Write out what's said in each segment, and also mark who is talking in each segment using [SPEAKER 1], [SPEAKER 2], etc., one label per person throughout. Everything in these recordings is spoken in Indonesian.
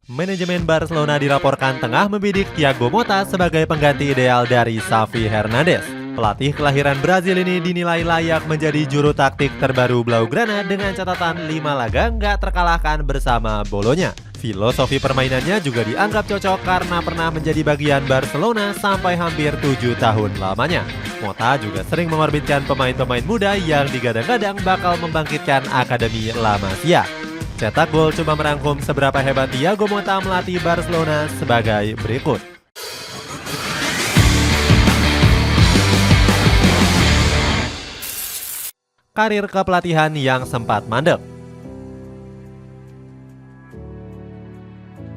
[SPEAKER 1] Manajemen Barcelona dilaporkan tengah membidik Thiago Motta sebagai pengganti ideal dari Xavi Hernandez. Pelatih kelahiran Brazil ini dinilai layak menjadi juru taktik terbaru Blaugrana dengan catatan 5 laga nggak terkalahkan bersama Bolonya. Filosofi permainannya juga dianggap cocok karena pernah menjadi bagian Barcelona sampai hampir 7 tahun lamanya. Motta juga sering mengorbitkan pemain-pemain muda yang digadang-gadang bakal membangkitkan Akademi La Masia. Cetak Gol coba merangkum seberapa hebat Thiago Motta melatih Barcelona sebagai berikut. Karir kepelatihan yang sempat mandek.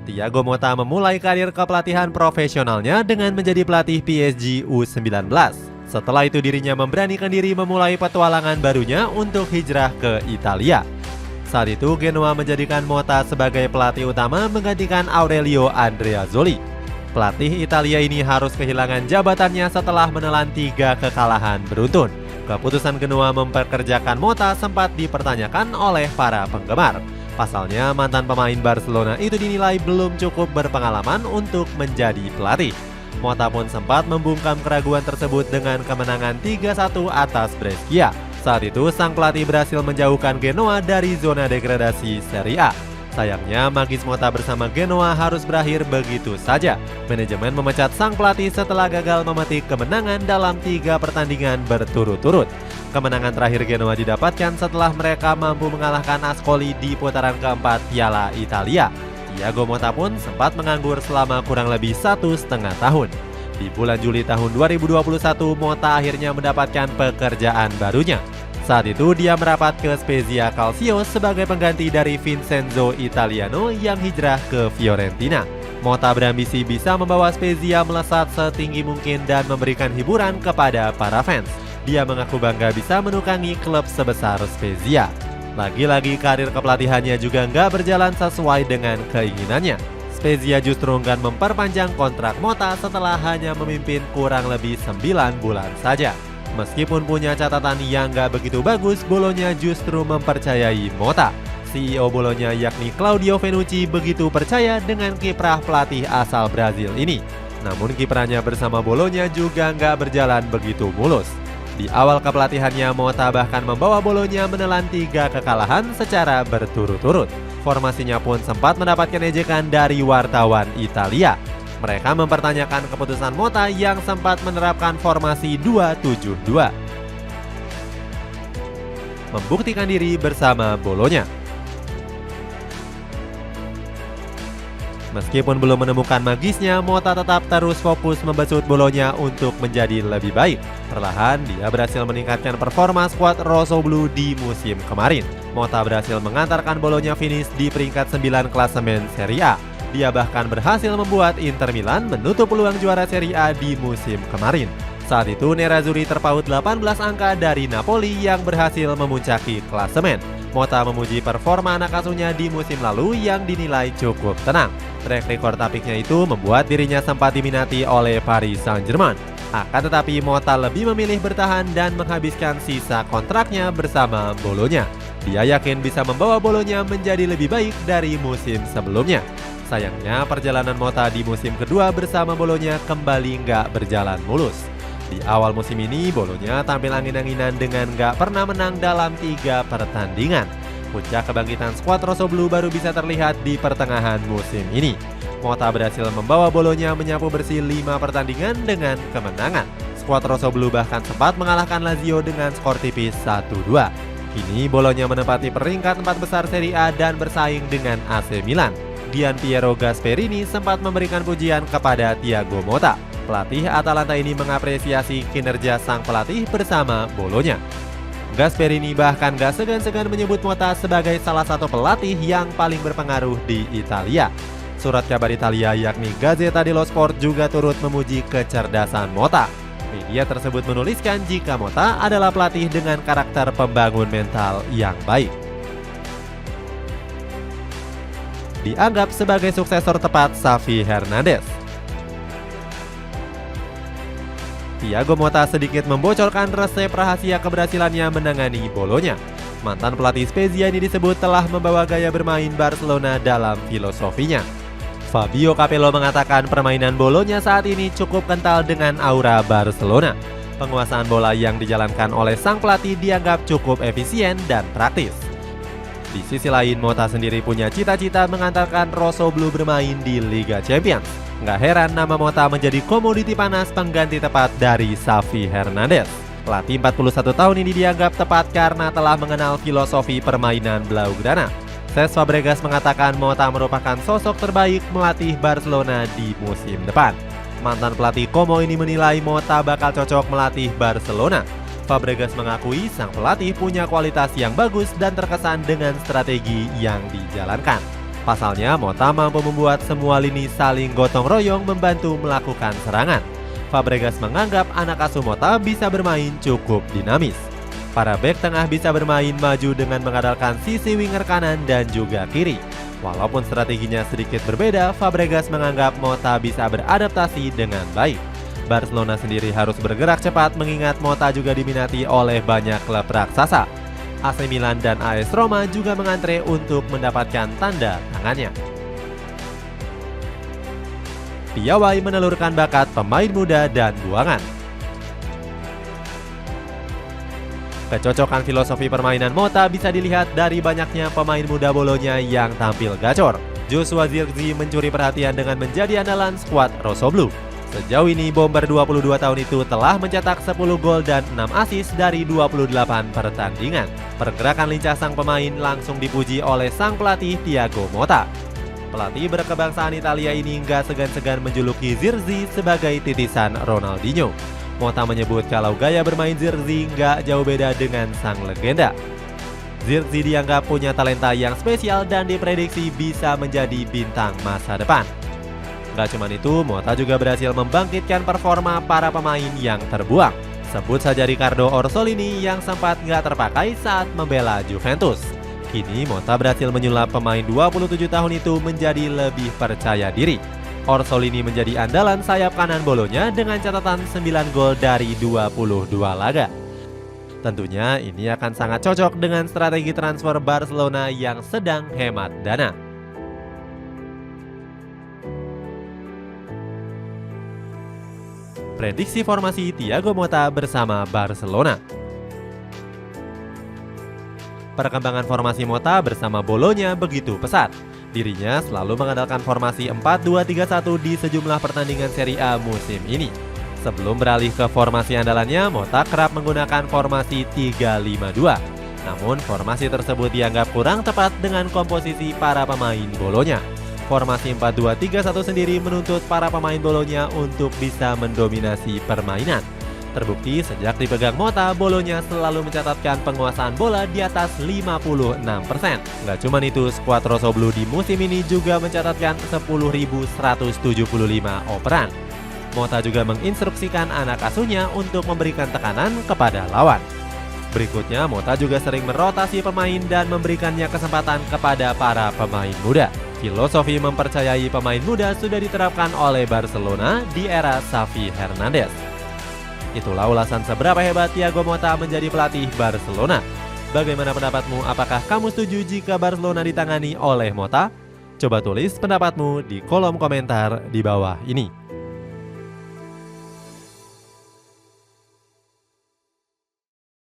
[SPEAKER 1] Thiago Motta memulai karir kepelatihan profesionalnya dengan menjadi pelatih PSG U19. Setelah itu dirinya memberanikan diri memulai petualangan barunya untuk hijrah ke Italia. Saat itu Genoa menjadikan Motta sebagai pelatih utama menggantikan Aurelio Andreazzoli. Pelatih Italia ini harus kehilangan jabatannya setelah menelan 3 kekalahan beruntun. Keputusan Genoa memperkerjakan Motta sempat dipertanyakan oleh para penggemar. Pasalnya mantan pemain Barcelona itu dinilai belum cukup berpengalaman untuk menjadi pelatih. Motta pun sempat membungkam keraguan tersebut dengan kemenangan 3-1 atas Brescia. Saat itu sang pelatih berhasil menjauhkan Genoa dari zona degradasi Serie A. Sayangnya magis Motta bersama Genoa harus berakhir begitu saja. Manajemen memecat sang pelatih setelah gagal memetik kemenangan dalam 3 pertandingan berturut-turut. Kemenangan terakhir Genoa didapatkan setelah mereka mampu mengalahkan Ascoli di putaran keempat Piala Italia. Thiago Motta pun sempat menganggur selama kurang lebih 1,5 tahun. Di bulan Juli tahun 2021, Motta akhirnya mendapatkan pekerjaan barunya. Saat itu dia merapat ke Spezia Calcio sebagai pengganti dari Vincenzo Italiano yang hijrah ke Fiorentina. Motta berambisi bisa membawa Spezia melesat setinggi mungkin dan memberikan hiburan kepada para fans. Dia mengaku bangga bisa menukangi klub sebesar Spezia. Lagi-lagi karir kepelatihannya juga nggak berjalan sesuai dengan keinginannya. Spezia justru enggan memperpanjang kontrak Motta setelah hanya memimpin kurang lebih 9 bulan saja. Meskipun punya catatan yang nggak begitu bagus, Bolonya justru mempercayai Motta. CEO Bolonya yakni Claudio Fenucci begitu percaya dengan kiprah pelatih asal Brazil ini. Namun kiprahnya bersama Bolonya juga nggak berjalan begitu mulus. Di awal kepelatihannya, Motta bahkan membawa Bolonya menelan 3 kekalahan secara berturut-turut. Formasinya pun sempat mendapatkan ejekan dari wartawan Italia. Mereka mempertanyakan keputusan Motta yang sempat menerapkan formasi 2-7-2. Membuktikan diri bersama Bolonya. Meskipun belum menemukan magisnya, Motta tetap terus fokus membesut Bolonya untuk menjadi lebih baik. Perlahan, dia berhasil meningkatkan performa skuad Rossoblu di musim kemarin. Motta berhasil mengantarkan Bolonya finish di peringkat 9 klasemen Serie A. Dia bahkan berhasil membuat Inter Milan menutup peluang juara Serie A di musim kemarin. Saat itu Nerazzurri terpaut 18 angka dari Napoli yang berhasil memuncaki klasemen. Motta memuji performa anak asuhnya di musim lalu yang dinilai cukup tenang. Track record apiknya itu membuat dirinya sempat diminati oleh Paris Saint-Germain. Akan tetapi Motta lebih memilih bertahan dan menghabiskan sisa kontraknya bersama Bolonya. Dia yakin bisa membawa Bolonya menjadi lebih baik dari musim sebelumnya. Sayangnya perjalanan Motta di musim kedua bersama Bolonya kembali nggak berjalan mulus. Di awal musim ini, Bolonya tampil angin-anginan dengan nggak pernah menang dalam 3 pertandingan. Puncak kebangkitan skuad Rossoblu baru bisa terlihat di pertengahan musim ini. Motta berhasil membawa Bolonya menyapu bersih 5 pertandingan dengan kemenangan. Skuad Rossoblu bahkan sempat mengalahkan Lazio dengan skor tipis 1-2. Kini Bolonya menempati peringkat 4 besar Serie A dan bersaing dengan AC Milan. Gianpiero Gasperini sempat memberikan pujian kepada Thiago Motta. Pelatih Atalanta ini mengapresiasi kinerja sang pelatih bersama Bolonya. Gasperini bahkan gak segan-segan menyebut Motta sebagai salah satu pelatih yang paling berpengaruh di Italia. Surat kabar Italia yakni Gazzetta dello Sport juga turut memuji kecerdasan Motta. Media tersebut menuliskan jika Motta adalah pelatih dengan karakter pembangun mental yang baik. Dianggap sebagai suksesor tepat Xavi Hernandez. Thiago Motta sedikit membocorkan resep rahasia keberhasilannya menangani Bolonya. Mantan pelatih Spezia ini disebut telah membawa gaya bermain Barcelona dalam filosofinya. Fabio Capello mengatakan permainan Bolonya saat ini cukup kental dengan aura Barcelona. Penguasaan bola yang dijalankan oleh sang pelatih dianggap cukup efisien dan praktis. Di sisi lain, Mota sendiri punya cita-cita mengantarkan Rosso Blue bermain di Liga Champions. Nggak heran nama Mota menjadi komoditi panas pengganti tepat dari Xavi Hernandez. Pelatih 41 tahun ini dianggap tepat karena telah mengenal filosofi permainan Blaugrana. Cesc Fabregas mengatakan Mota merupakan sosok terbaik melatih Barcelona di musim depan. Mantan pelatih Como ini menilai Mota bakal cocok melatih Barcelona. Fabregas mengakui sang pelatih punya kualitas yang bagus dan terkesan dengan strategi yang dijalankan. Pasalnya, Mota mampu membuat semua lini saling gotong royong membantu melakukan serangan. Fabregas menganggap anak asuh Mota bisa bermain cukup dinamis. Para bek tengah bisa bermain maju dengan mengandalkan sisi winger kanan dan juga kiri. Walaupun strateginya sedikit berbeda, Fabregas menganggap Mota bisa beradaptasi dengan baik. Barcelona sendiri harus bergerak cepat mengingat Mota juga diminati oleh banyak klub raksasa. AC Milan dan AS Roma juga mengantre untuk mendapatkan tanda tangannya. Piawai menelurkan bakat pemain muda dan buangan. Kecocokan filosofi permainan Mota bisa dilihat dari banyaknya pemain muda Bolonya yang tampil gacor. Joshua Zirkzee mencuri perhatian dengan menjadi andalan skuad Rosso Blue. Sejauh ini bomber 22 tahun itu telah mencetak 10 gol dan 6 assist dari 28 pertandingan. Pergerakan lincah sang pemain langsung dipuji oleh sang pelatih Thiago Motta. Pelatih berkebangsaan Italia ini nggak segan-segan menjuluki Zirkzee sebagai titisan Ronaldinho. Motta menyebut kalau gaya bermain Zirkzee nggak jauh beda dengan sang legenda. Zirkzee dianggap punya talenta yang spesial dan diprediksi bisa menjadi bintang masa depan. Gak cuma itu, Motta juga berhasil membangkitkan performa para pemain yang terbuang. Sebut saja Riccardo Orsolini yang sempat nggak terpakai saat membela Juventus. Kini Motta berhasil menyulap pemain 27 tahun itu menjadi lebih percaya diri. Orsolini menjadi andalan sayap kanan Bolonya dengan catatan 9 gol dari 22 laga. Tentunya ini akan sangat cocok dengan strategi transfer Barcelona yang sedang hemat dana. Prediksi formasi Thiago Motta bersama Barcelona. Perkembangan formasi Motta bersama Bolonya begitu pesat. Dirinya selalu mengandalkan formasi 4-2-3-1 di sejumlah pertandingan Serie A musim ini. Sebelum beralih ke formasi andalannya, Motta kerap menggunakan formasi 3-5-2. Namun formasi tersebut dianggap kurang tepat dengan komposisi para pemain Bolonya. Formasi 4-2-3-1 sendiri menuntut para pemain Bolonya untuk bisa mendominasi permainan. Terbukti sejak dipegang Motta, Bolonya selalu mencatatkan penguasaan bola di atas 56%. Nggak cuma itu, skuad Rosso Blue di musim ini juga mencatatkan 10.175 operan. Motta juga menginstruksikan anak asuhnya untuk memberikan tekanan kepada lawan. Berikutnya, Motta juga sering merotasi pemain dan memberikannya kesempatan kepada para pemain muda. Filosofi mempercayai pemain muda sudah diterapkan oleh Barcelona di era Xavi Hernandez. Itulah ulasan seberapa hebat Thiago Motta menjadi pelatih Barcelona. Bagaimana pendapatmu? Apakah kamu setuju jika Barcelona ditangani oleh Motta? Coba tulis pendapatmu di kolom komentar di bawah ini.